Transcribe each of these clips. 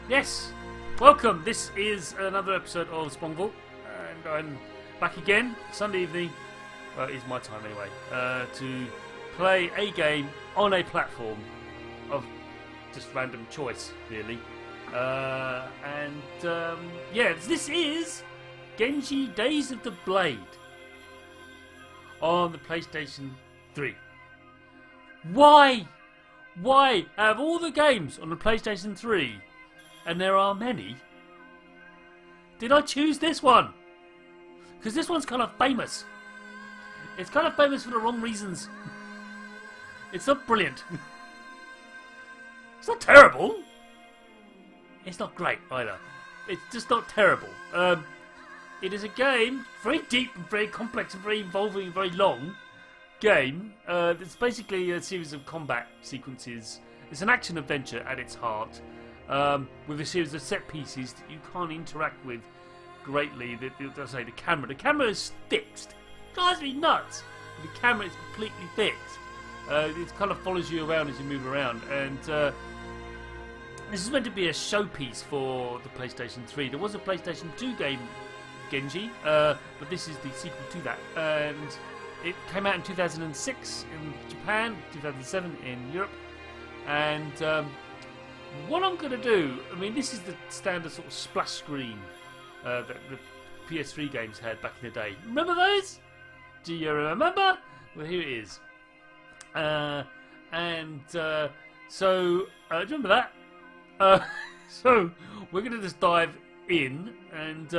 Yes, welcome. This is another episode of Spong, and I'm back again Sunday evening. It's my time anyway to play a game on a platform of just random choice, really. Yeah, this is Genji Days of the Blade on the PlayStation 3. Why? Why, out of all the games on the PlayStation 3, and there are many, did I choose this one? Because this one's kind of famous. It's kind of famous for the wrong reasons. It's not brilliant. It's not terrible. It's not great either. It's just not terrible. It is a game, very deep and very complex and very involving and very long game. It's basically a series of combat sequences. It's an action adventure at its heart, with a series of set pieces that you can't interact with greatly. The camera is fixed. It drives me nuts. The camera is completely fixed. It kind of follows you around as you move around, and this is meant to be a showpiece for the PlayStation 3. There was a PlayStation 2 game, Genji, but this is the sequel to that, and it came out in 2006 in Japan, 2007 in Europe, and what I'm going to do, I mean, this is the standard sort of splash screen that the PS3 games had back in the day. Remember those? Do you remember? Well, here it is. Do you remember that? So we're going to just dive in, and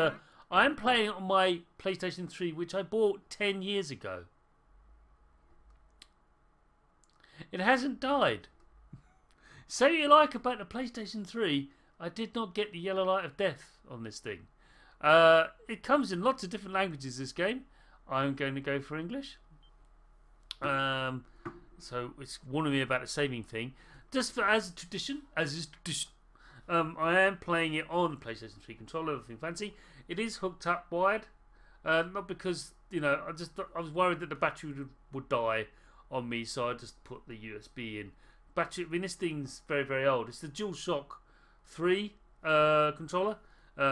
I'm playing on my PlayStation 3, which I bought 10 years ago. It hasn't died. Say what you like about the PlayStation 3, I did not get the yellow light of death on this thing. It comes in lots of different languages, this game. I'm going to go for English. So it's warning me about the saving thing. Just as tradition, I am playing it on the PlayStation 3 controller, nothing fancy. It is hooked up wired. Not because, you know, I was worried that the battery would die on me, so I just put the USB in. Battery, I mean, this thing's very, very old. It's the DualShock 3 controller,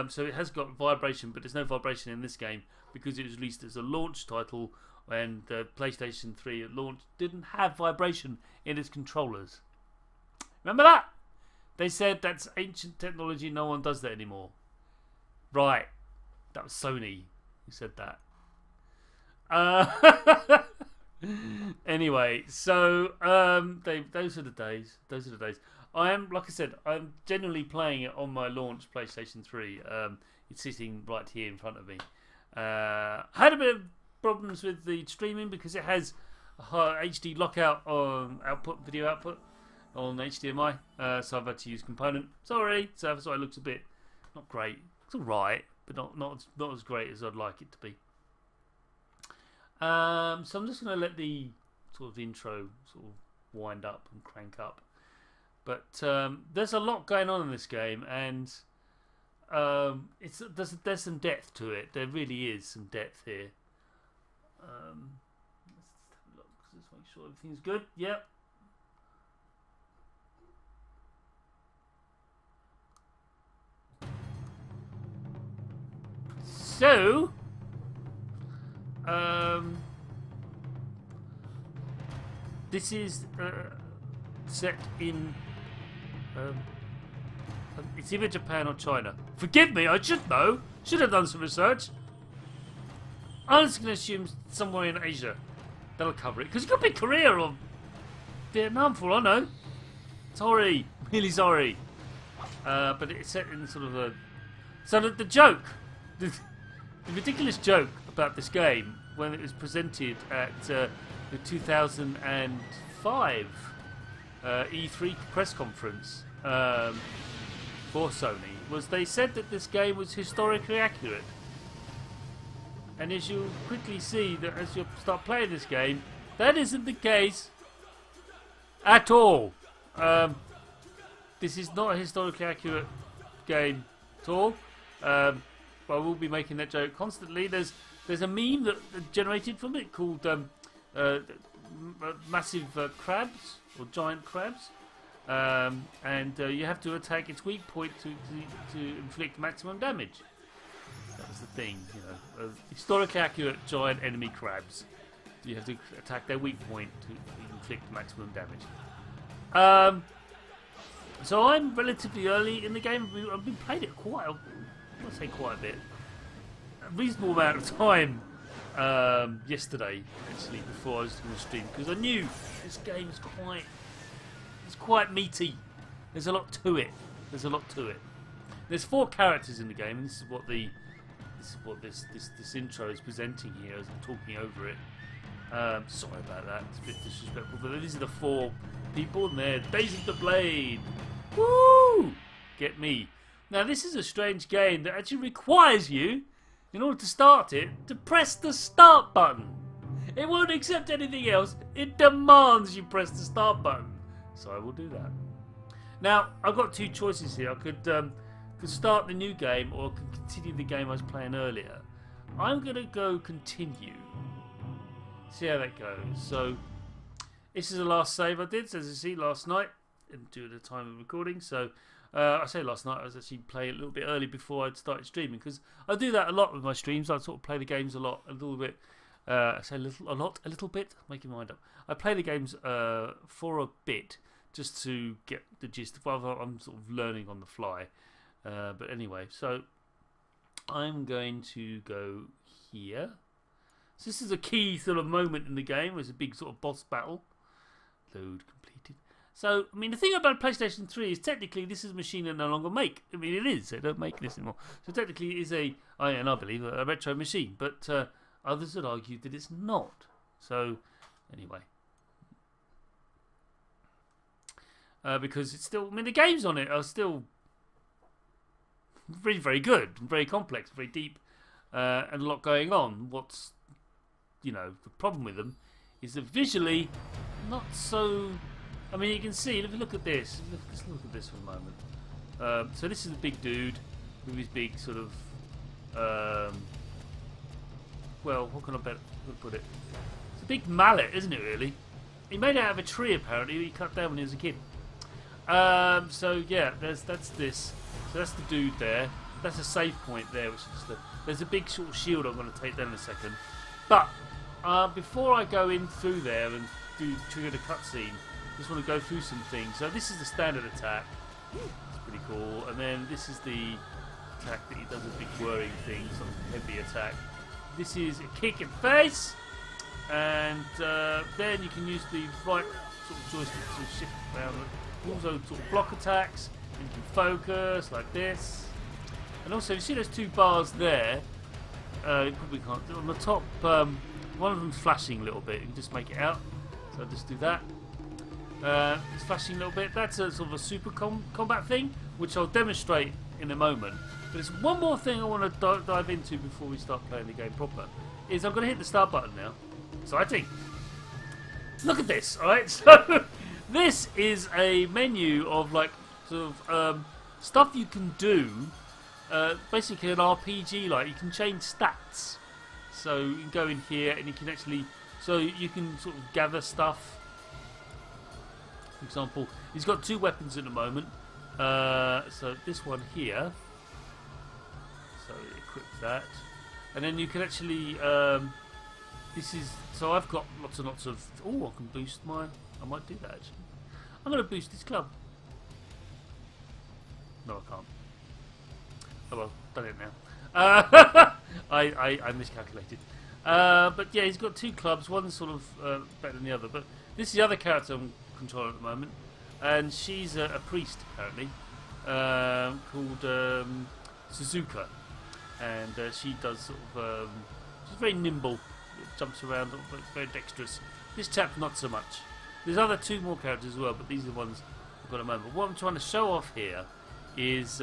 so it has got vibration, but there's no vibration in this game because it was released as a launch title, and the PlayStation 3 at launch didn't have vibration in its controllers. Remember that? They said that's ancient technology, no one does that anymore. Right, that was Sony who said that. Anyway, so those are the days. Those are the days. I am, like I said, I'm genuinely playing it on my launch PlayStation 3. It's sitting right here in front of me. I had a bit of problems with the streaming because it has a HD lockout on video output on HDMI. So I've had to use component. Sorry, so that's why it looks a bit not great. It's alright, but not as great as I'd like it to be. So I'm just going to let the sort of intro sort of wind up and crank up. But there's a lot going on in this game, and there's some depth to it. There really is some depth here. Let's have a look. Let's make sure everything's good. Yep. So, this is set in it's either Japan or China. Forgive me, I should know. Should have done some research. I'm just going to assume somewhere in Asia. That'll cover it. Because it could be Korea or Vietnam for all I know. Sorry. Really sorry. But it's set in sort of a... So the joke... The ridiculous joke about this game when it was presented at the 2005 E3 press conference for Sony was they said that this game was historically accurate. And as you'll quickly see that as you start playing this game, that isn't the case at all. This is not a historically accurate game at all. But I will be making that joke constantly. There's a meme that generated from it called massive crabs or giant crabs, and you have to attack its weak point to inflict maximum damage. That was the thing, you know. Historically accurate giant enemy crabs. You have to attack their weak point to inflict maximum damage. So I'm relatively early in the game. I've been playing it quite a bit. A reasonable amount of time yesterday, actually, before I was going to stream, because I knew this game is quite meaty. There's a lot to it. There's 4 characters in the game, and this is what this intro is presenting here as I'm talking over it. Sorry about that, it's a bit disrespectful, but these are the 4 people, and they're Days of the Blade. Woo! Get me. Now this is a strange game that actually requires you, in order to start it, to press the start button. It won't accept anything else. It demands you press the start button. So I will do that. Now I've got 2 choices here. I could start the new game, or I could continue the game I was playing earlier. I'm gonna go continue. See how that goes. So this is the last save I did, as you see, last night, due to the time of recording. So I say last night, I was actually playing a little bit early before I'd started streaming, because I do that a lot with my streams. I sort of play the games a little bit. I say a little bit. Make your mind up. I play the games for a bit, just to get the gist. Well, I'm sort of learning on the fly. But anyway, so I'm going to go here. So this is a key sort of moment in the game. There's a big sort of boss battle. Load completed. So, I mean, the thing about PlayStation 3 is technically this is a machine they no longer make. I mean, it is. They don't make this anymore. So technically it is and I believe, a retro machine. But others would argue that it's not. So, anyway. Because it's still, I mean, the games on it are still very, very good, and very complex, very deep, and a lot going on. What's, you know, the problem with them is that visually, not so. I mean, you can see. If you look at this, let's look at this for a moment. So this is a big dude with his big sort of. Well, what can I put it? It's a big mallet, isn't it? Really, he made it out of a tree. Apparently, he cut down when he was a kid. So yeah, that's this. So that's the dude there. That's a save point there, which is there's a big sort of shield I'm going to take down in a second. But before I go in through there and trigger the cutscene, I just want to go through some things. So this is the standard attack. It's pretty cool. And then this is the attack that he does a big whirring thing, some heavy attack. This is a kick in face, and then you can use the right sort of joystick to shift around. Also sort of block attacks, and you can focus like this. And also, you see those 2 bars there. You probably can't do on the top. One of them's flashing a little bit. You can just make it out. So I'll just do that. It's flashing a little bit. That's a sort of a super combat thing, which I'll demonstrate in a moment. But there's one more thing I want to dive into before we start playing the game proper. Is I'm going to hit the start button now. Exciting. Look at this. All right. So this is a menu of like sort of stuff you can do. Basically an RPG, like you can change stats. So you can go in here and you can actually, so you can sort of gather stuff. For example, he's got 2 weapons at the moment. So this one here. So equip that, and then you can actually. This is so I've got lots and lots of. Oh, I can boost my. I might do that actually. I'm going to boost this club. No, I can't. Oh well, done it now. I miscalculated. But yeah, he's got 2 clubs. One's sort of better than the other. But this is the other character I'm controlling at the moment, and she's a priest apparently, called Suzuka, and she does sort of. She's very nimble, jumps around, very dexterous. This chap not so much. There's other 2 more characters as well, but these are the ones I've got at the moment. But what I'm trying to show off here is.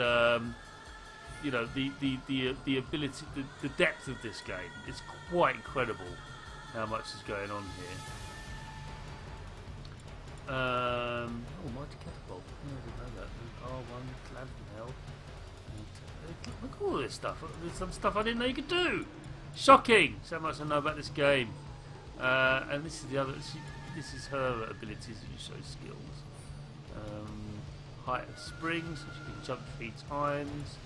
You know, the ability, the depth of this game. It's quite incredible how much is going on here. Oh, mighty catapult. I didn't know that. R1, lantern hell. Look at all this stuff. There's some stuff I didn't know you could do. Shocking! So much I know about this game. And this is the other. This is her abilities that you show skills. height of springs, so you can jump 3 times.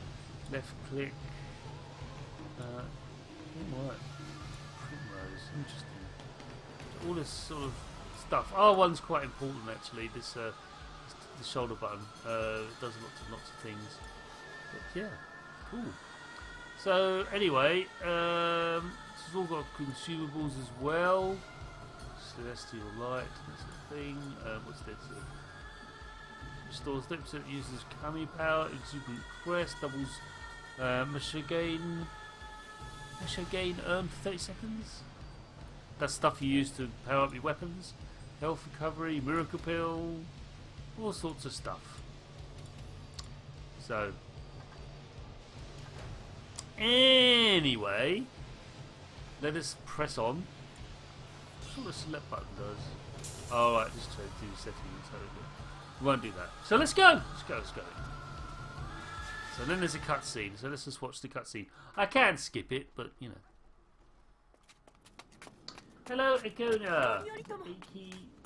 Left click. Right. Primrose, interesting. All this sort of stuff. R1's quite important actually. This the shoulder button it does lots of things. But yeah, cool. So anyway, this has all got consumables as well. Celestial light, that's the thing. What's this? Restores 30% uses kami power, exuberant crest, doubles gain earned for 30 seconds. That's stuff you use to power up your weapons. Health recovery, miracle pill, all sorts of stuff. So anyway, let us press on. That's what the select button does. Oh right, just to do settings. We won't do that. So let's go. Let's go. So then there's a cutscene. So let's just watch the cutscene. I can skip it, but you know. Hello, Ikona.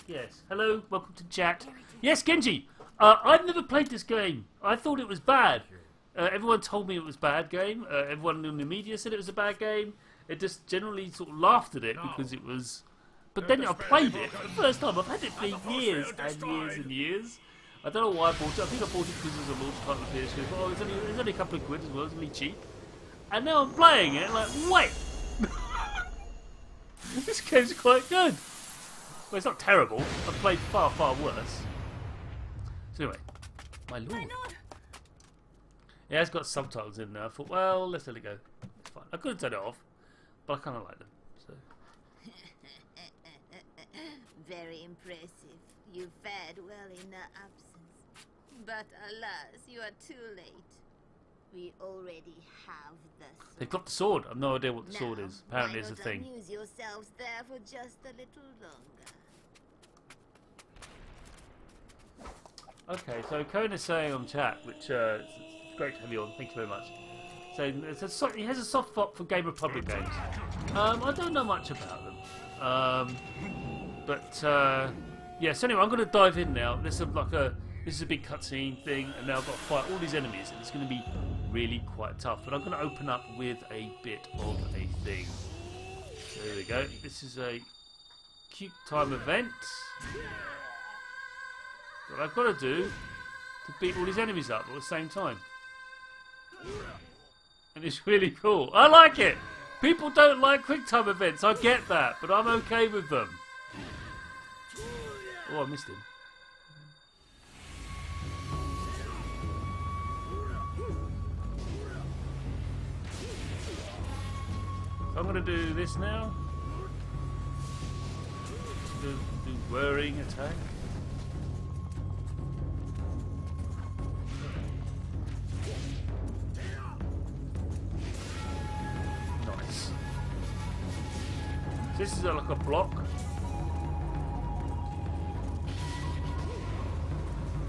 Yes. Hello. Welcome to chat. Yes, Genji. I've never played this game. I thought it was bad. Everyone told me it was a bad game. Everyone in the media said it was a bad game. It just generally sort of laughed at it because it was. But then I played it for the first time. I've had it for years and years and years. I don't know why I bought it. I think I bought it because it was a launch title of PS3. Oh, it's only a couple of quid as well. It's really cheap. And now I'm playing it. Like, wait, this game's quite good. Well, it's not terrible. I've played far worse. So anyway, my lord. It has got subtitles in there. I thought, well, let's let it go. It's fine. I could have turned it off, but I kind of like them. So. Very impressive. You fared well in our absence. But alas, you are too late. We already have the sword. They've got the sword. I've no idea what the sword is. Apparently it's a thing. Amuse yourselves there for just a little longer. Okay, so Kona's saying on chat, which it's great to have you on. Thank you very much. So he has a soft spot for Game Republic games. I don't know much about them. Yeah, so anyway, I'm going to dive in now. This is a big cutscene thing, and now I've got to fight all these enemies, and it's going to be really quite tough. But I'm going to open up with a bit of a thing. So there we go. This is a cute time event. What I've got to do to beat all these enemies up at the same time. And it's really cool. I like it! People don't like quick time events, I get that, but I'm okay with them. Oh, I missed him. So I'm going to do this now. Do whirring attack. Nice. This is like a block.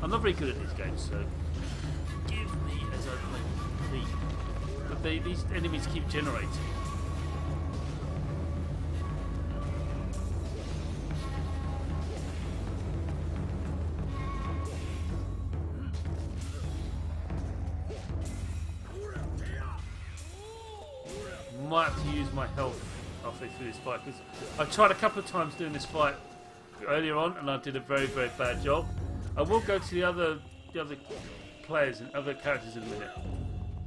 I'm not very good at these games, so forgive me as I play. But these enemies keep generating. Might have to use my health halfway through this fight because I tried a couple of times doing this fight earlier on and I did a very bad job. I will go to the other players and other characters in a minute,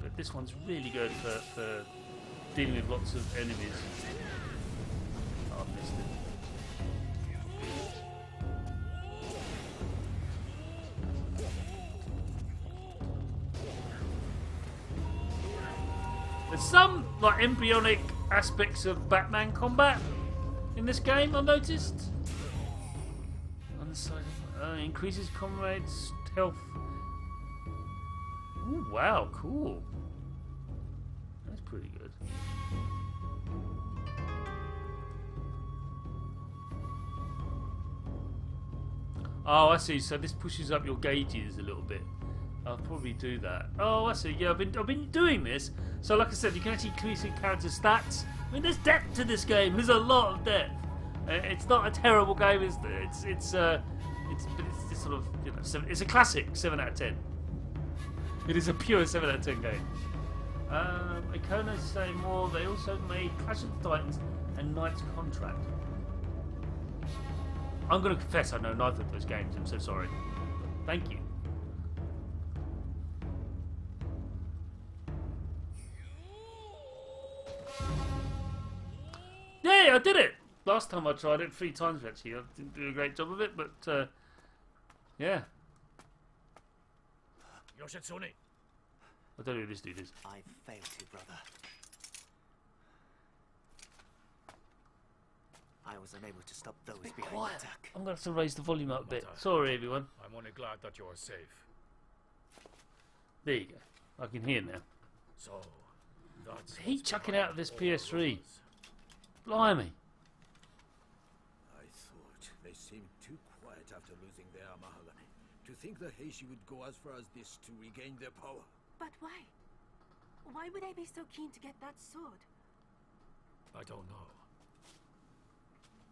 but this one's really good for dealing with lots of enemies. Oh, I missed it. There's some like embryonic aspects of Batman combat in this game, I've noticed. On the side of, increases comrades' health. Ooh, wow, cool. That's pretty good. Oh, I see. So this pushes up your gauges a little bit. I'll probably do that. Oh, I see. Yeah, I've been doing this. So, like I said, you can actually increase your character stats. I mean, there's depth to this game. There's a lot of depth. It's not a terrible game. It's sort of, you know, it's a classic 7 out of 10. It is a pure 7 out of 10 game. Ikono's saying more. They also made Clash of the Titans and Knight's Contract. I'm going to confess I know neither of those games. I'm so sorry. Thank you. Yay, I did it! Last time I tried it 3 times actually. I didn't do a great job of it, but yeah. Yoshitsune. I don't know who this dude is. I failed you, brother. I was unable to stop those behind the attack. I'm going to have to raise the volume up a bit. Sorry, everyone. I'm only glad that you are safe. There you go. I can hear now. So, that's Heat chucking out of this PS3. Blimey. I thought they seemed too quiet after losing their Amahala. To think the Heishi would go as far as this to regain their power. But why? Why would I be so keen to get that sword? I don't know.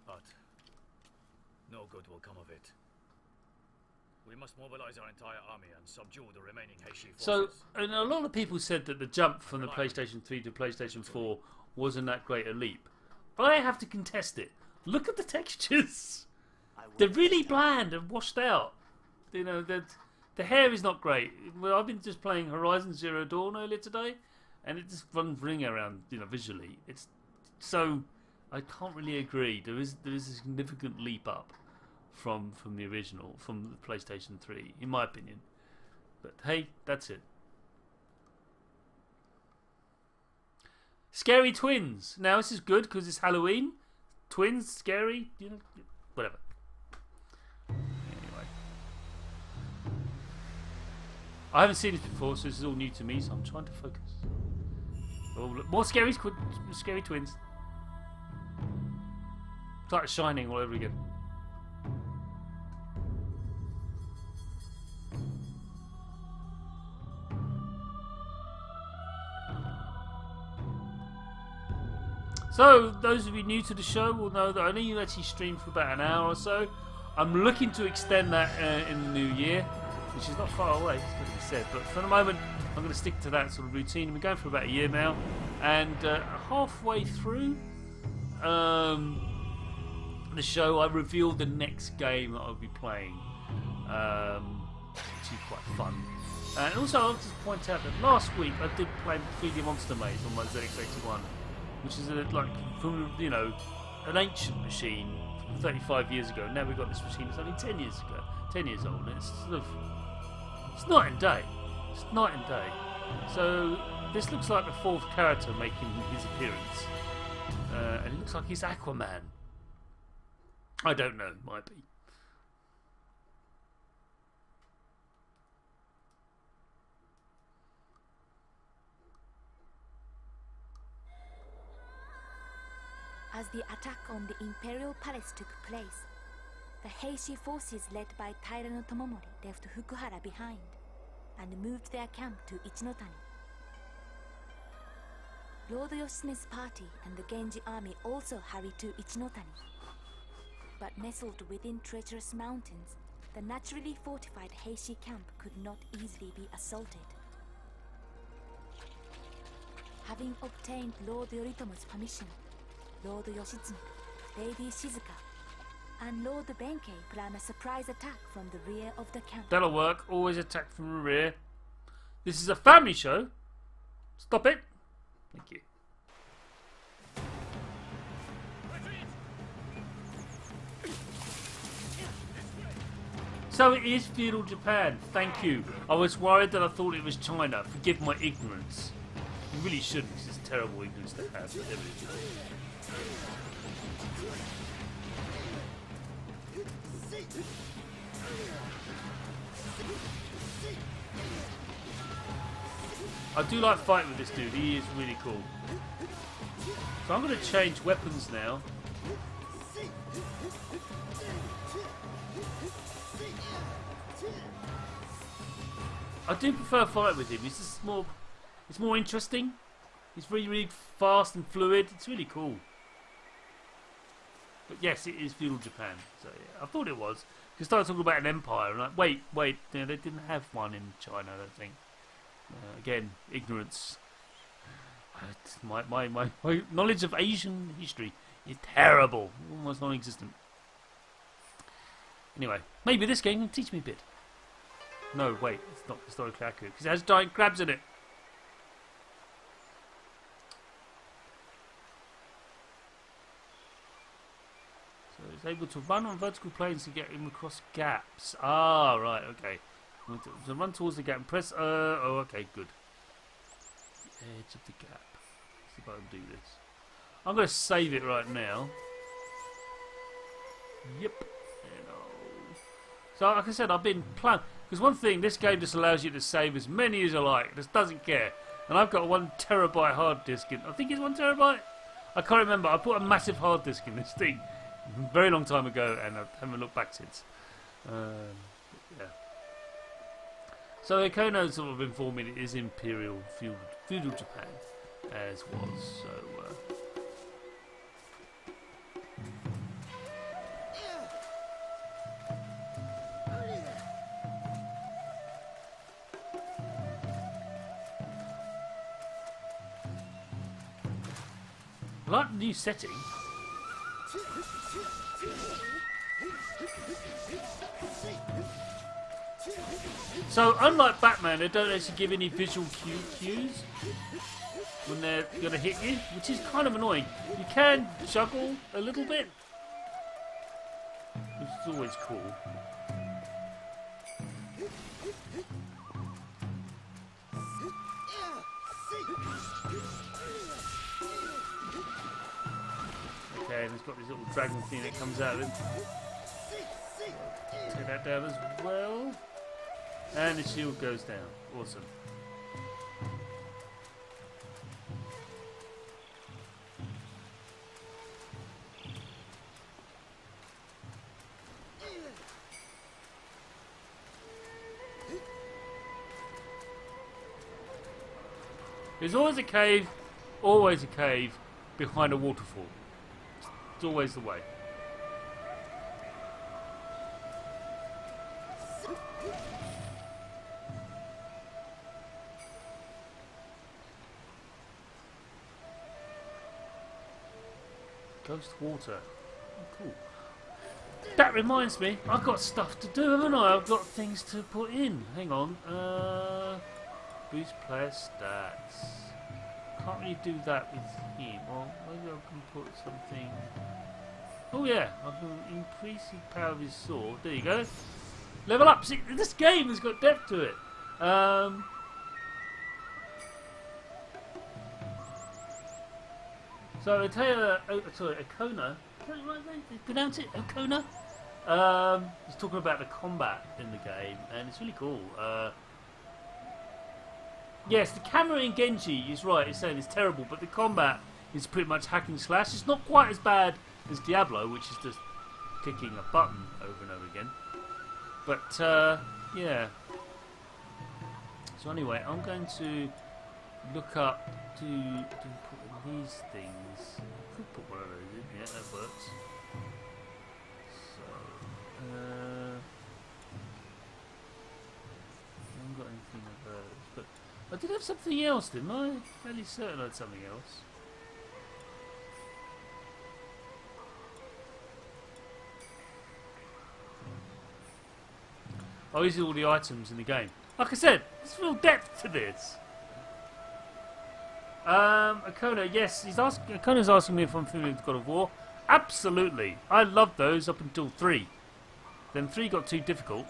But no good will come of it. We must mobilize our entire army and subdue the remaining Heishi forces. So, and a lot of people said that the jump from the PlayStation 3 to PlayStation 4 wasn't that great a leap. But I have to contest it. Look at the textures. They're really bland and washed out. You know, the hair is not great. Well, I've been just playing Horizon Zero Dawn earlier today, and it just runs ring around, you know, visually. It's so I can't really agree. There is a significant leap up from the original, from the PlayStation 3, in my opinion. But hey, that's it. Scary twins. Now this is good because it's Halloween. Twins, scary, you know, whatever. Anyway, I haven't seen this before, so this is all new to me. So I'm trying to focus. Oh, look, more scary twins. It's like Shining all over again. So, those of you new to the show will know that I only actually stream for about an hour or so. I'm looking to extend that in the new year, which is not far away, it's got to be said. But for the moment, I'm going to stick to that sort of routine. We're going for about a year now, and halfway through the show, I revealed the next game that I'll be playing, which is quite fun. And also, I'll just point out that last week I did play 3D Monster Maze on my ZX81. Which is like from, you know, an ancient machine from 35 years ago. Now we've got this machine that's only 10 years ago, 10 years old, and it's sort of, it's night and day. It's night and day. So this looks like the 4th character making his appearance, and it looks like he's Aquaman. I don't know, might be. As the attack on the Imperial Palace took place, the Heishi forces led by Taira Tomomori left Fukuhara behind and moved their camp to Ichinotani. Lord Yoshine's party and the Genji army also hurried to Ichinotani. But nestled within treacherous mountains, the naturally fortified Heishi camp could not easily be assaulted. Having obtained Lord Yoritomo's permission, Lord Yoshitsune, Lady Shizuka, and Lord Benkei plan a surprise attack from the rear of the camp. That'll work. Always attack from the rear. This is a family show. Stop it. Thank you. So it is Feudal Japan. Thank you. I was worried that I thought it was China. Forgive my ignorance. You really shouldn't. This is terrible ignorance to have. But there it is. I do like fighting with this dude. He is really cool. So I'm going to change weapons now. I do prefer fight with him. He's just more. It's more interesting. He's really, really fast and fluid. It's really cool. But yes, it is Feudal Japan. So yeah, I thought it was You start talking about an empire, and like, wait, you know, they didn't have one in China, I don't think. Again, ignorance. My knowledge of Asian history is terrible, almost non-existent. Anyway, maybe this game can teach me a bit. No, wait, it's not historically accurate because it has giant crabs in it. So it's able to run on vertical planes to get him across gaps. Ah, right, okay. So run towards the gap and press. Oh, okay, good. The edge of the gap. Let's see if I can do this. I'm going to save it right now. Yep. So, like I said, I've been playing. Because one thing, this game just allows you to save as many as you like. It just doesn't care. And I've got 1 terabyte hard disk in. I think it's 1 terabyte. I can't remember. I put a massive hard disk in this thing a very long time ago, and I haven't looked back since. Yeah. So Kono sort of informed me that it is Imperial Feudal Japan, as was. So. I like the new setting. So, unlike Batman, they don't actually give any visual cues when they're going to hit you, which is kind of annoying. You can juggle a little bit, which is always cool. Okay, and it's got this little dragon thing that comes out of him. Take that down as well. And the shield goes down. Awesome. There's always a cave behind a waterfall. It's always the way. Ghost water. Oh, cool. That reminds me, I've got stuff to do, haven't I? I've got things to put in. Hang on. Boost player stats. Can't really do that with him. Well, maybe I can put something. Oh yeah, I can increase the power of his sword. There you go. Level up. See, this game has got depth to it. So Okona. Pronounce it Okona. He's talking about the combat in the game, and it's really cool. Yes, the camera in Genji is right. It's saying it's terrible, but the combat is pretty much hack and slash. It's not quite as bad as Diablo, which is just clicking a button over and over again. But yeah. So anyway, I'm going to look up to put in these things. I could put one of those in. Yeah, that works. So I haven't got anything of those, but I did have something else, didn't I? Fairly certain I had something else. Oh, these are all the items in the game. Like I said, there's real depth to this. Okona, yes, Okona's asking me if I'm familiar with God of War. Absolutely. I loved those up until 3. Then 3 got too difficult.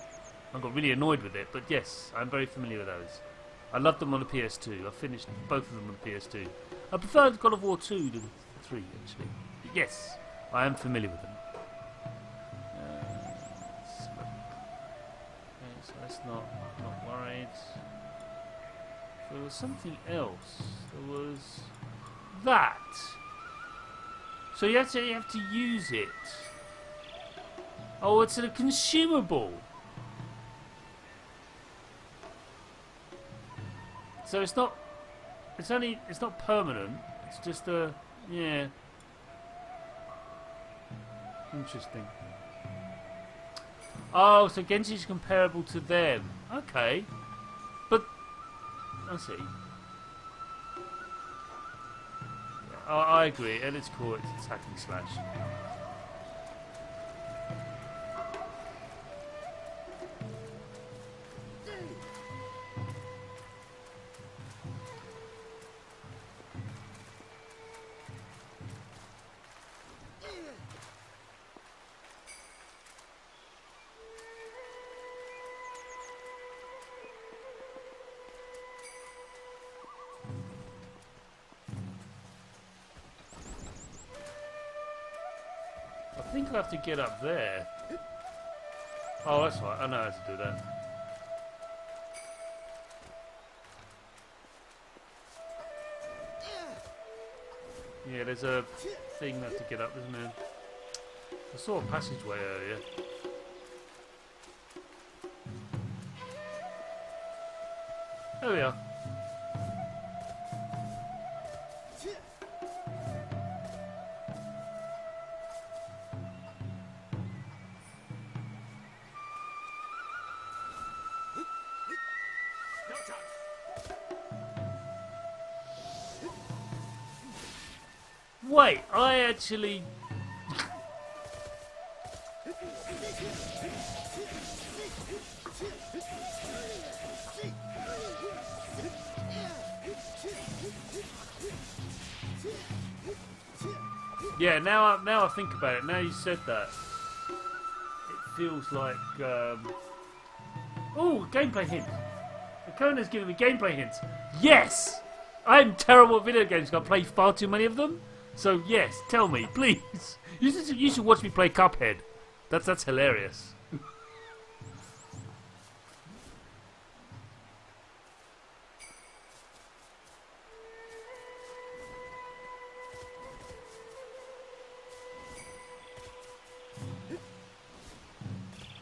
I got really annoyed with it, but yes, I'm very familiar with those. I loved them on the PS2. I finished both of them on the PS2. I preferred God of War 2 to 3, actually. But yes, I am familiar with them. So that's not worried. There was something else. There was that. So you actually have to use it. Oh, it's a consumable. So it's not permanent. It's just a, yeah. Interesting. Oh, so Genji's comparable to them. Okay. But, I see. I agree. At its core, it's attack and slash. I think I have to get up there. Oh, that's right. I know how to do that. Yeah, there's a thing I have to get up, isn't there? I saw a passageway earlier. There we are. Wait, I actually... Yeah, now I think about it, now you said that. It feels like... Oh, gameplay hint. The Kona's giving me gameplay hints. Yes! I'm terrible at video games, I play far too many of them. So yes, tell me, please. You should watch me play Cuphead. That's hilarious.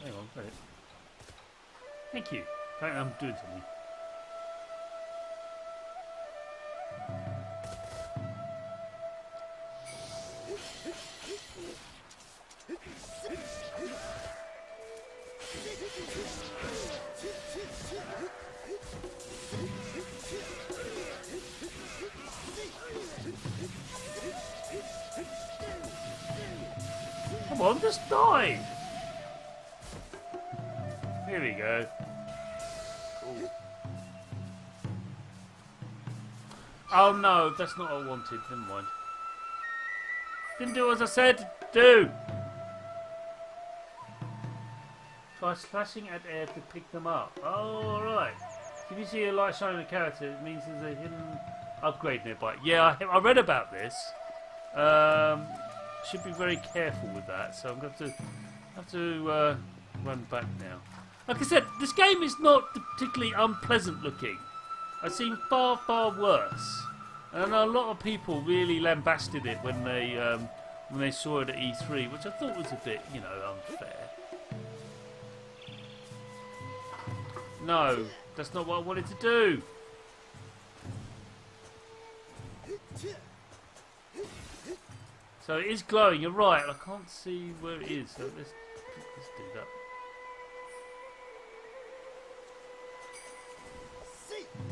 Hang on, wait. Thank you. I'm doing something. Come on, just die! Here we go. Cool. Oh no, that's not what I wanted. Never mind. Didn't do as I said. Do! Try slashing at air to pick them up. Oh, alright. If you see a light shining on a character, it means there's a hidden upgrade nearby. Yeah, I read about this. Should be very careful with that, so I'm going to have to run back now. Like I said, this game is not particularly unpleasant looking. I've seen far, far worse. And I know a lot of people really lambasted it when they saw it at E3, which I thought was a bit, you know, unfair. No, that's not what I wanted to do. So it is glowing, you're right, I can't see where it is, so let's do that.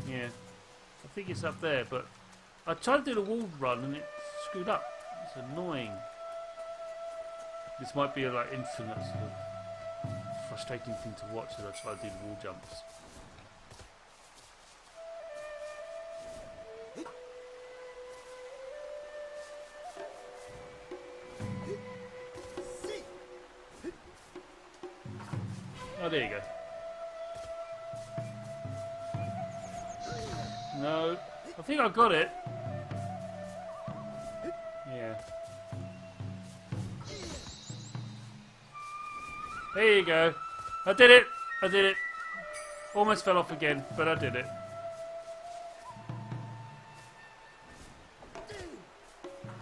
Yeah, I think it's up there, but I tried to do the wall run and it screwed up. It's annoying. This might be a like infinite sort of frustrating thing to watch as I try to do the wall jumps. Oh, there you go. No, I think I got it. Yeah. There you go. I did it. I did it. Almost fell off again, but I did it.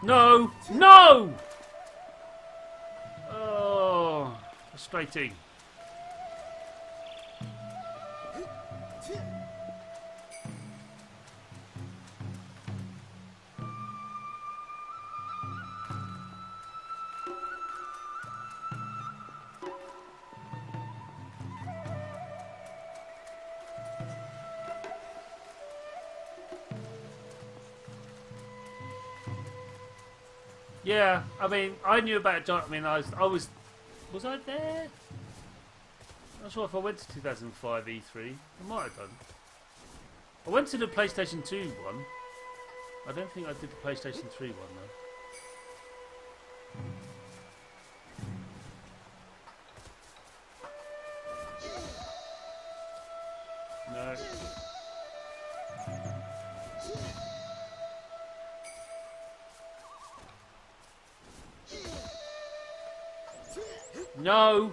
No! No! Oh, frustrating. Yeah, I mean, I knew about John. I mean, was I there? I'm not sure if I went to 2005 E3. I might have done. I went to the PlayStation 2 one. I don't think I did the PlayStation 3 one though. No. No! Oh,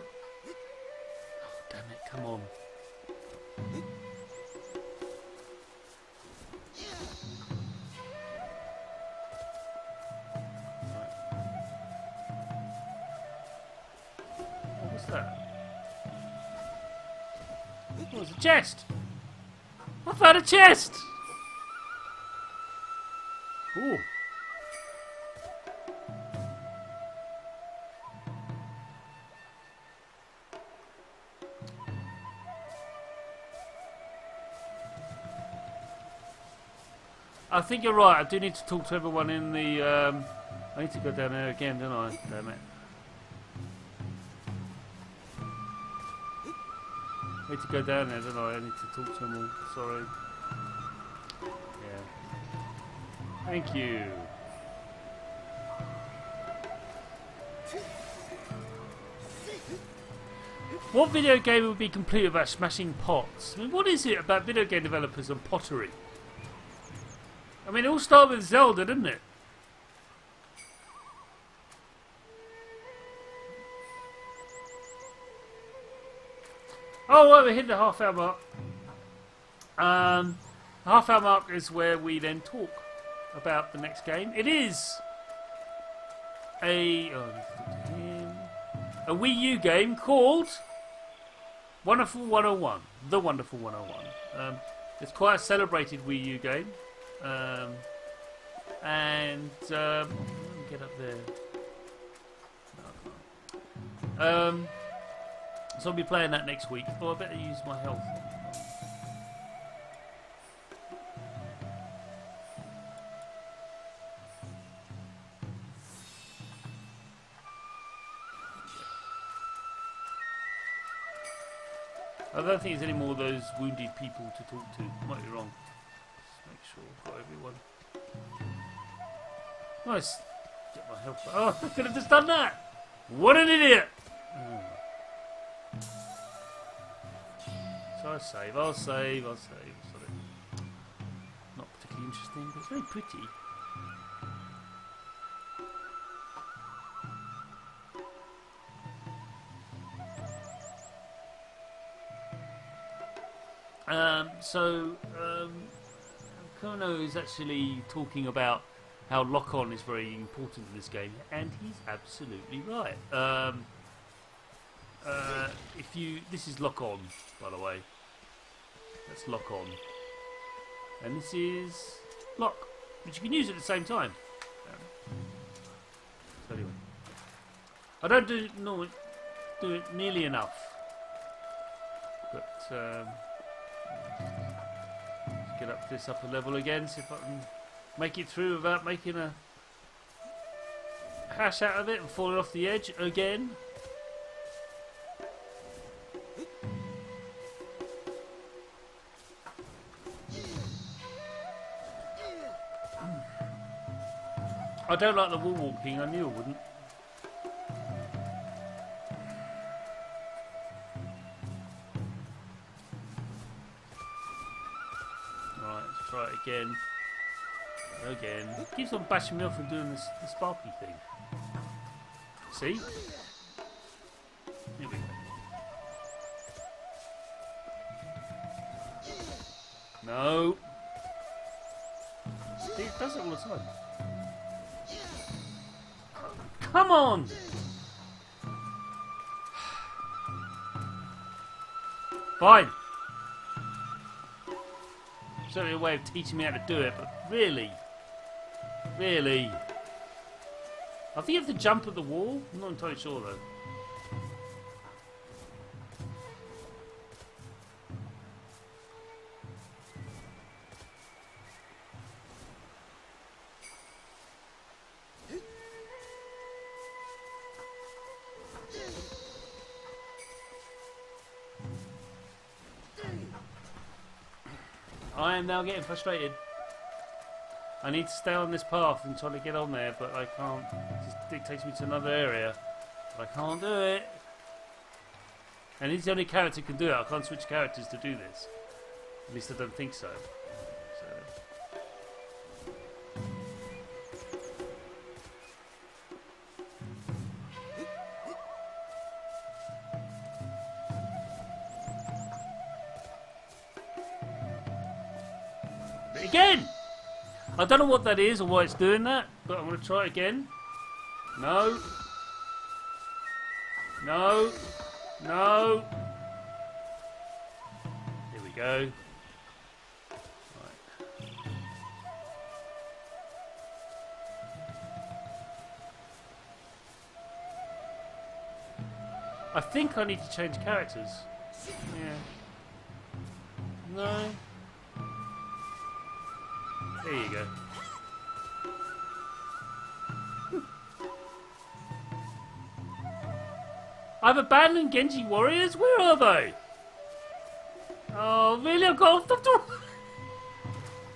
damn it, come on. Right. What was that? Oh, it's a chest! I found a chest! Ooh. I think you're right. I do need to talk to everyone in the. I need to go down there again, don't I? Damn it. I need to go down there, don't I? I need to talk to them all. Sorry. Yeah. Thank you. What video game would be complete without smashing pots? I mean, what is it about video game developers and pottery? I mean, it all started with Zelda, didn't it? Oh, well, we hit the half-hour mark. The half-hour mark is where we then talk about the next game. It is a Wii U game called Wonderful 101. The Wonderful 101. It's quite a celebrated Wii U game. Let me get up there. No, so I'll be playing that next week. Oh, I better use my health. I don't think there's any more of those wounded people to talk to. Might be wrong. Just make sure I've got everyone. Nice. Get my health. Oh, I could have just done that. What an idiot! Oh. So I'll save. Sorry. Not particularly interesting, but it's very pretty. Kono is actually talking about how lock-on is very important in this game, and he's absolutely right. This is lock-on, by the way. That's lock-on, and this is lock, which you can use at the same time. So anyway, I don't do it nearly enough, but. Get up this upper level again, see if I can make it through without making a hash out of it and falling off the edge again. I don't like the wall walking, I knew I wouldn't. Try it again. It keeps on bashing me off and doing the sparky thing. See? Here we go. No. See, it does it all the time. Come on! Fine. Certainly a way of teaching me how to do it, but really? I think you have to jump at the wall. I'm not entirely sure though. I am now getting frustrated. I need to stay on this path and try to get on there, but I can't. It takes me to another area. But I can't do it. And he's the only character who can do it. I can't switch characters to do this. At least I don't think so. Again! I don't know what that is or why it's doing that, but I'm going to try it again. No. No. No. Here we go. Right. I think I need to change characters. Yeah. No. There you go. I've abandoned Genji warriors? Where are they? Oh, really? I've got off the door.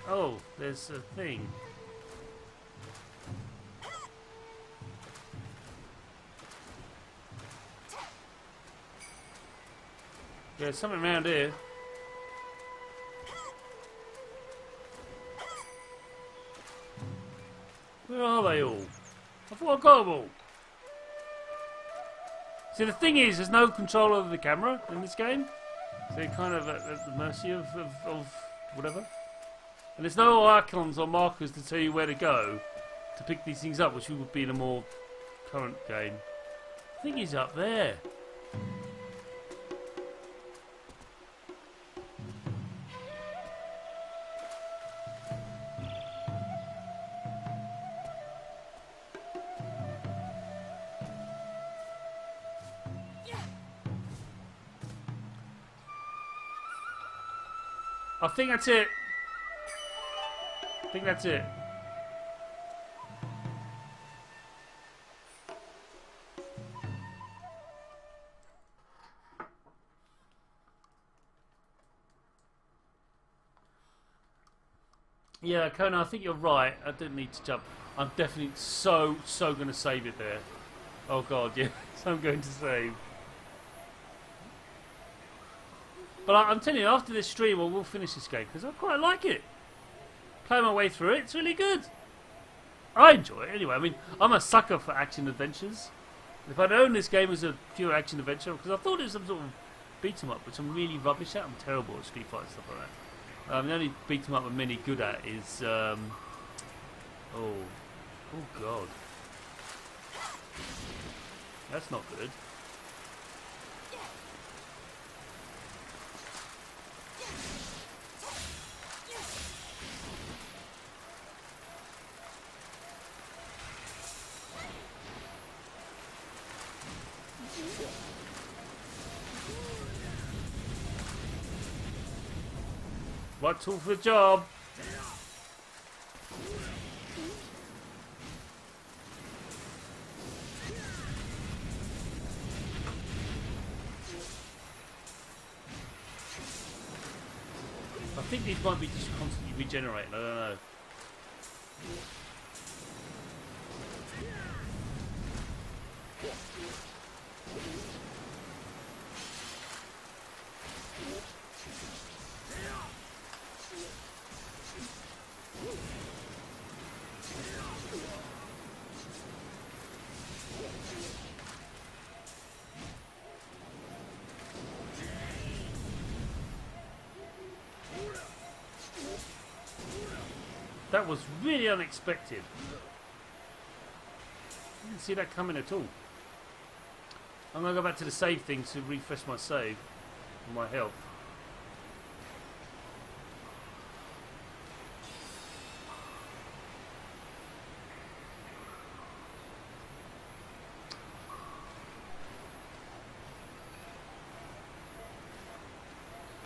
Oh, there's a thing. Yeah, there's something around here. Where are they all? I thought I got them all. See, the thing is, there's no control over the camera in this game. So you're kind of at the mercy of whatever. And there's no icons or markers to tell you where to go to pick these things up, which would be in a more current game. I think he's up there. I think that's it. I think that's it. Yeah, Kona, I think you're right. I didn't need to jump. I'm definitely so going to save it there. Oh god, yes, I'm going to save. But I'm telling you, after this stream, we'll finish this game because I quite like it. Play my way through it. It's really good. I enjoy it anyway. I mean, I'm a sucker for action adventures. If I'd owned this game as a pure action adventure, because I thought it was some sort of beat 'em up, which I'm really rubbish at. I'm terrible at Street Fighter and stuff like that. The only beat 'em up I'm really good at is oh god, that's not good. Right tool for the job. I think these might be just constantly regenerating, I don't know. That was really unexpected. I didn't see that coming at all. I'm going to go back to the save thing to refresh my save and my health.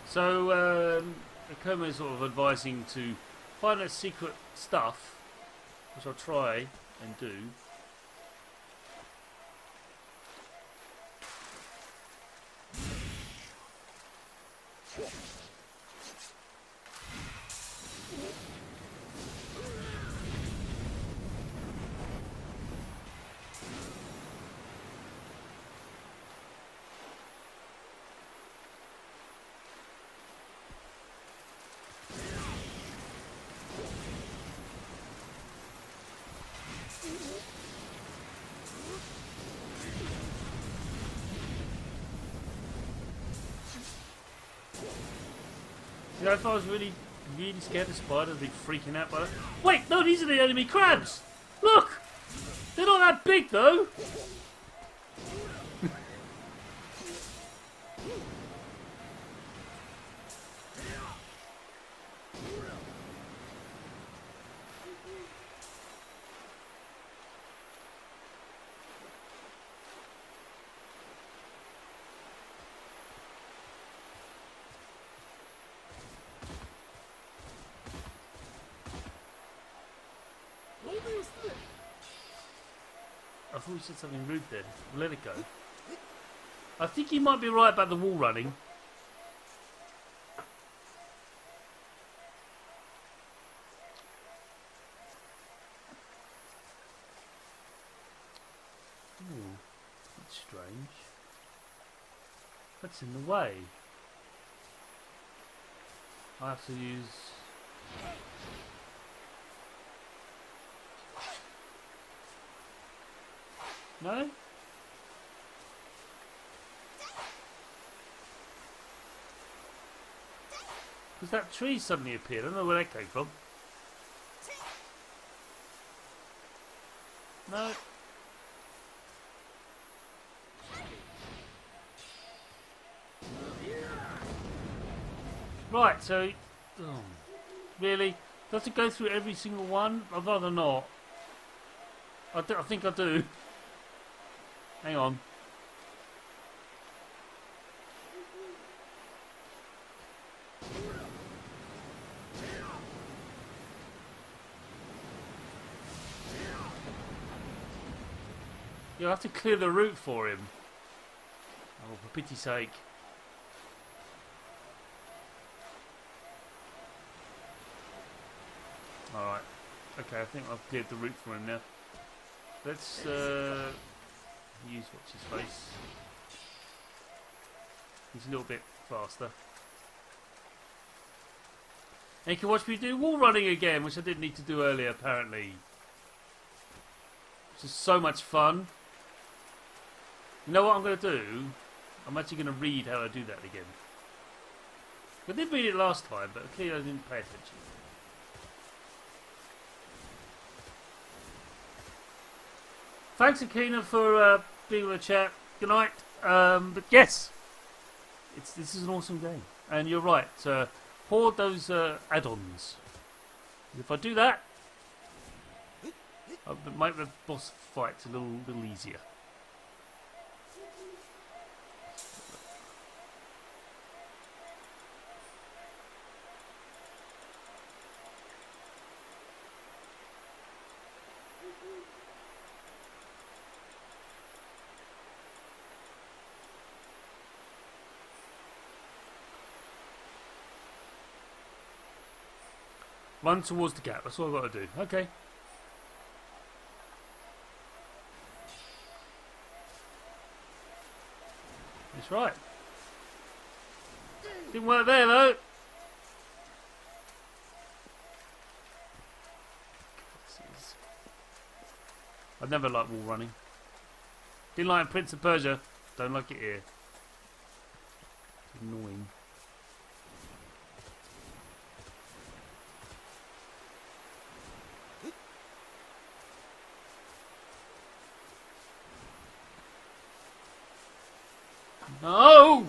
So, Akoma is sort of advising to find that secret stuff, which I'll try and do. You know, if I was really scared of spiders, I'd be freaking out by that. Wait, no, these are the enemy crabs! Look! They're not that big, though! I thought you said something rude then. Let it go. I think you might be right about the wall running. Ooh, that's strange. That's in the way. I have to use... No? Because that tree suddenly appeared. I don't know where that came from. No. Right, so... Oh, really? Does it go through every single one? I'd rather not. I think I do. Hang on. You'll have to clear the route for him. Oh, for pity's sake. Alright. Okay, I think I've cleared the route for him now. Let's use what's his face. He's a little bit faster. And you can watch me do wall running again, which I didn't need to do earlier apparently. Which is so much fun. You know what I'm going to do? I'm actually going to read how I do that again. I did read it last time, but clearly I didn't pay attention. Thanks, Akina, for being on the chat. Good night. But yes, this is an awesome game, and you're right. Hoard those add-ons. If I do that, I'll make the boss fights a little easier. Run towards the gap, that's all I've got to do. Okay. That's right. Didn't work there though. I've never liked wall running. Didn't like Prince of Persia. Don't like it here. It's annoying. No!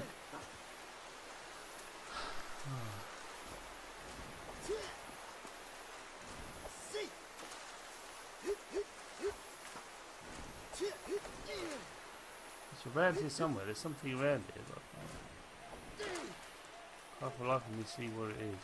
It's around here somewhere. There's something around here. But I can't for life of me see what it is.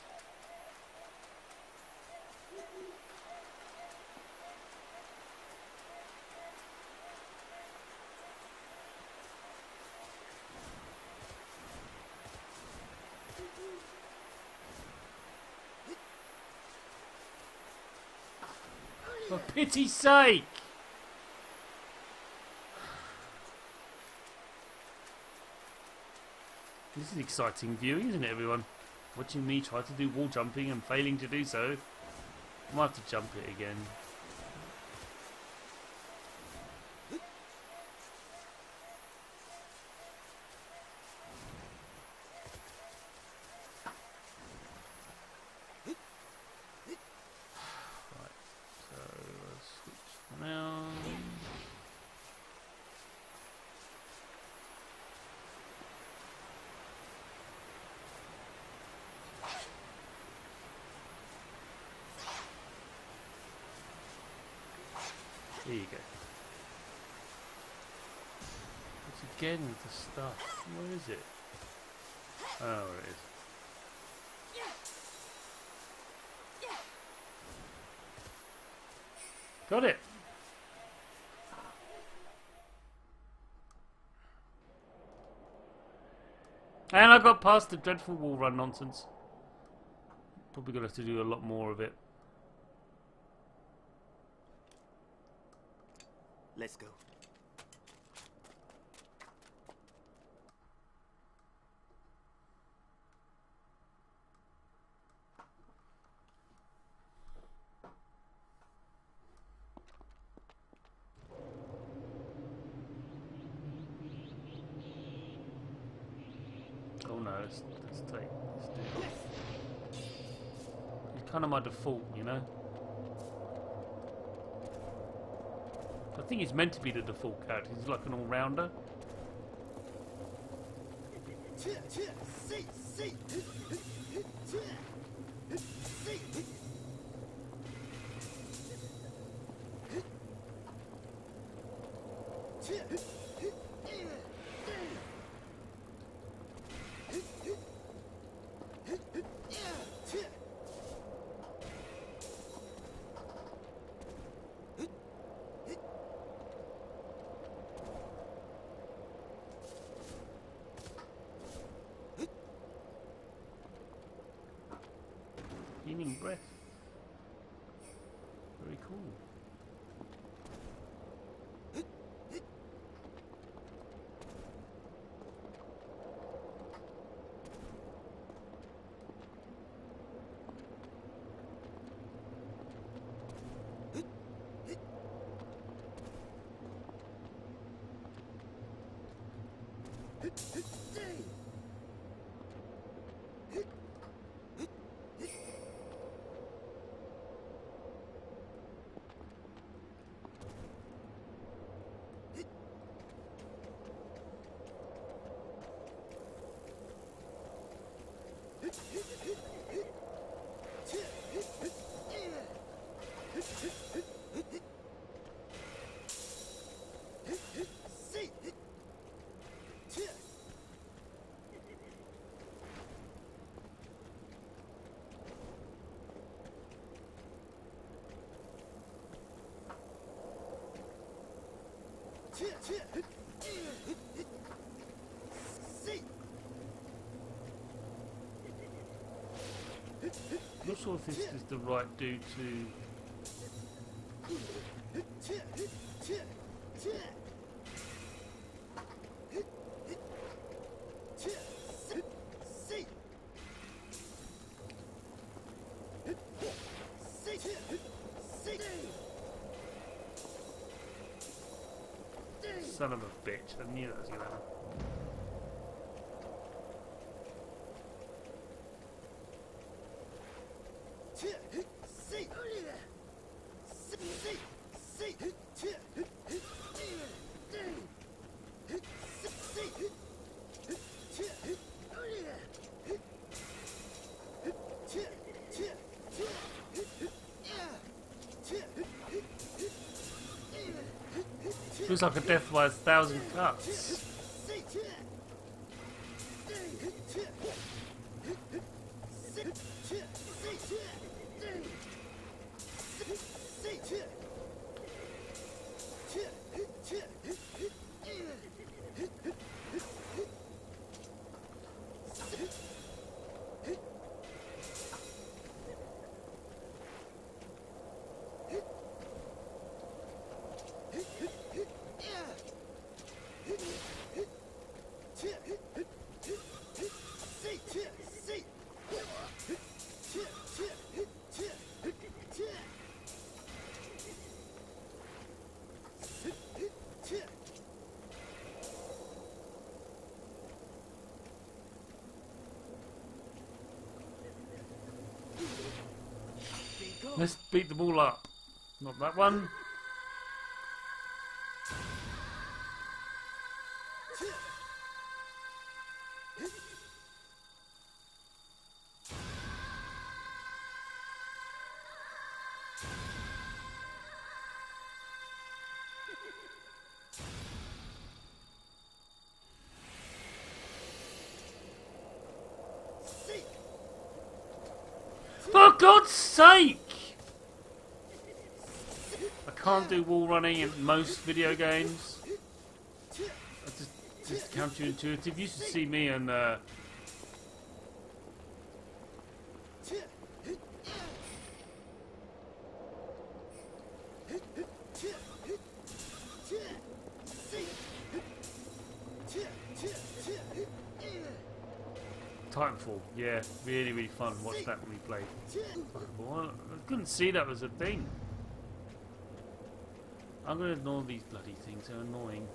For pity's sake! This is exciting viewing, isn't it, everyone? Watching me try to do wall jumping and failing to do so. I might have to jump it again. Here you go. It's again with the stuff. Where is it? Oh, there it is. Got it! And I got past the dreadful wall run nonsense. Probably gonna have to do a lot more of it. Let's go. Oh no, let's do this. It's kind of my default, you know? I think he's meant to be the default character. He's like an all-rounder. Healing breath. Very cool. Not sure if this is the right dude to... Son of a bitch, I knew that was going to happen. Feels like a death by 1,000 cuts. Let's beat them all up. Not that one. God's sake! I can't do wall running in most video games. It's just counterintuitive. You should see me and Titanfall, yeah, really, really fun. Watch that replay. Well, I couldn't see that was a thing. I'm gonna ignore these bloody things, they're annoying.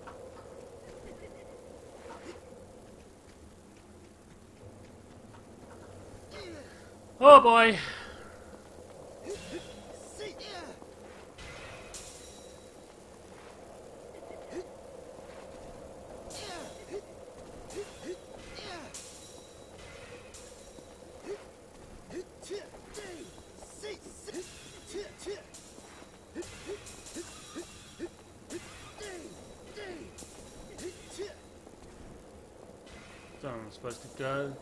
Oh boy! Don't know where I'm supposed to go.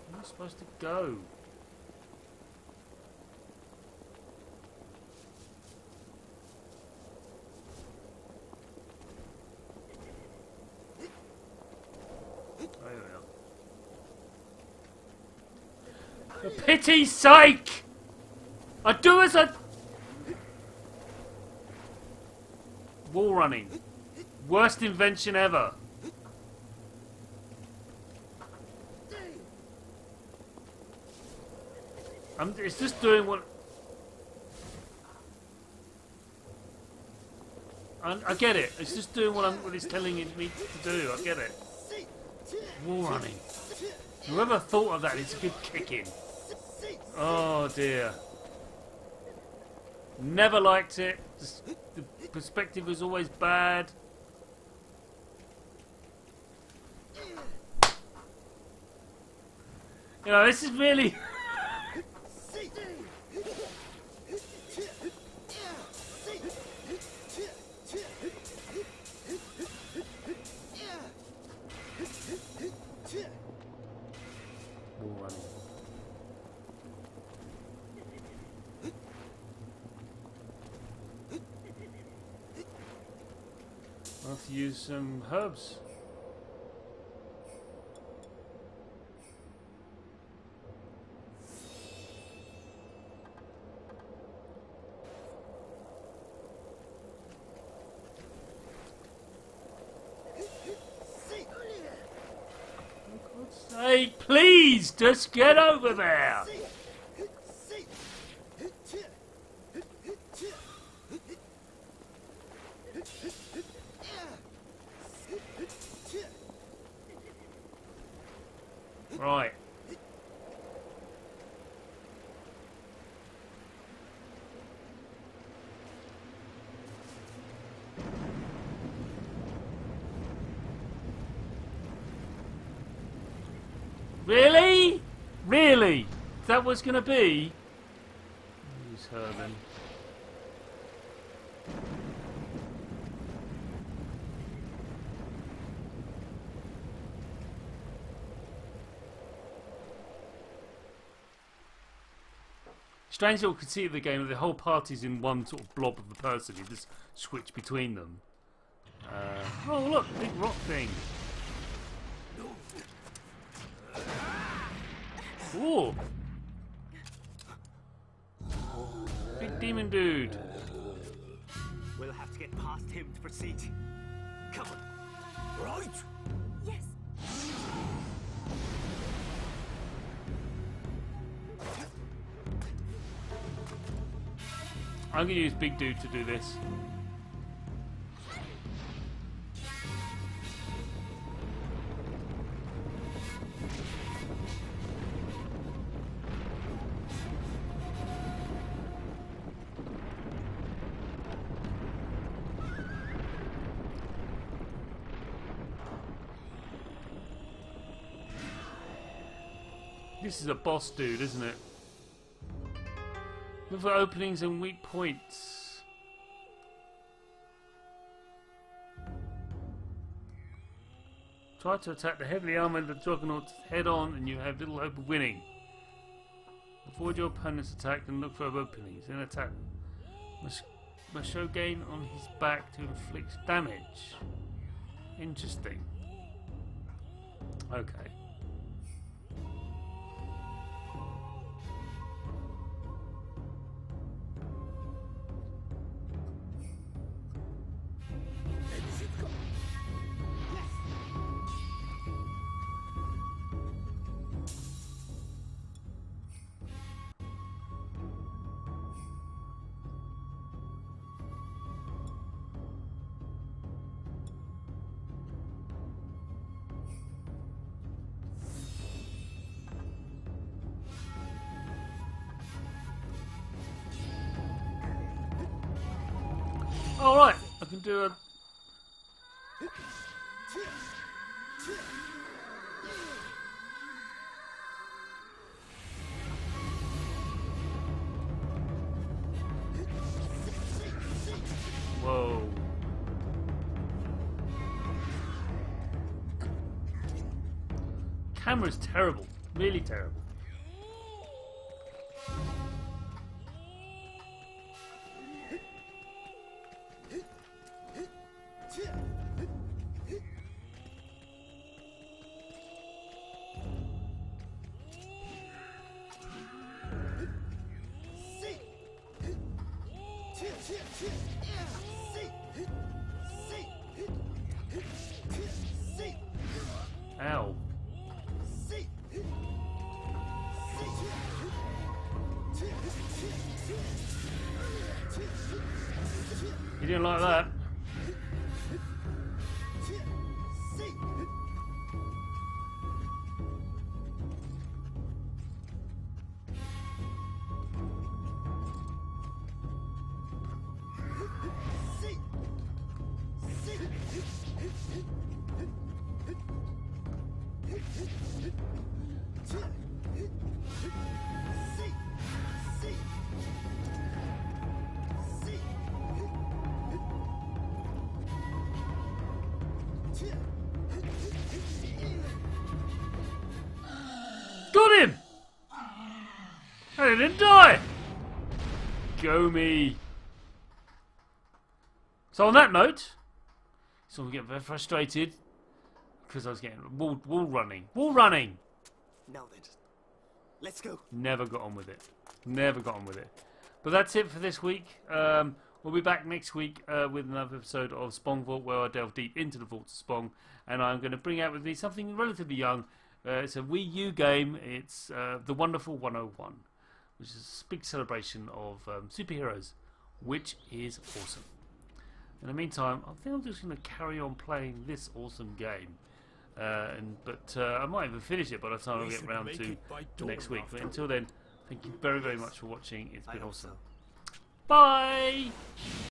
Where am I supposed to go? For pity's sake! I do as I... Wall running. Worst invention ever. It's just doing what... I get it. It's just doing what it's telling me to do. I get it. Wall running. Whoever thought of that is a good kicking. Oh dear. Never liked it. The perspective was always bad. You know, this is really... Wall running. I'll have to use some herbs. For God's sake, please, just get over there. Right. Really? Really? That was going to be? Use her then. Strange little conceit of the game, the whole party's in one sort of blob of a person. You just switch between them. Oh look, big rock thing. Ooh. Big demon dude. We'll have to get past him to proceed. Come on. Right. Yes. I'm going to use Big Dude to do this. This is a boss dude, isn't it? Look for openings and weak points. Try to attack the heavily armoured Juggernaut head on and you have little hope of winning. Avoid your opponent's attack and look for openings. Then attack. Must show gain on his back to inflict damage. Interesting. Okay. Alright, I can do a... Whoa. Camera's terrible, really terrible. Ow. You didn't like that? Got him! I didn't die! Go me! So on that note, so we get very frustrated because I was getting wall running. Wall running! Now then, let's go. Never got on with it. Never got on with it. But that's it for this week. We'll be back next week with another episode of Spong Vault where I delve deep into the vaults of Spong. And I'm going to bring out with me something relatively young. It's a Wii U game. It's The Wonderful 101, which is a big celebration of superheroes, which is awesome. In the meantime, I think I'm just going to carry on playing this awesome game. But I might even finish it by the time I get round to next week. But until then, thank you very, very much for watching. It's been awesome. Bye!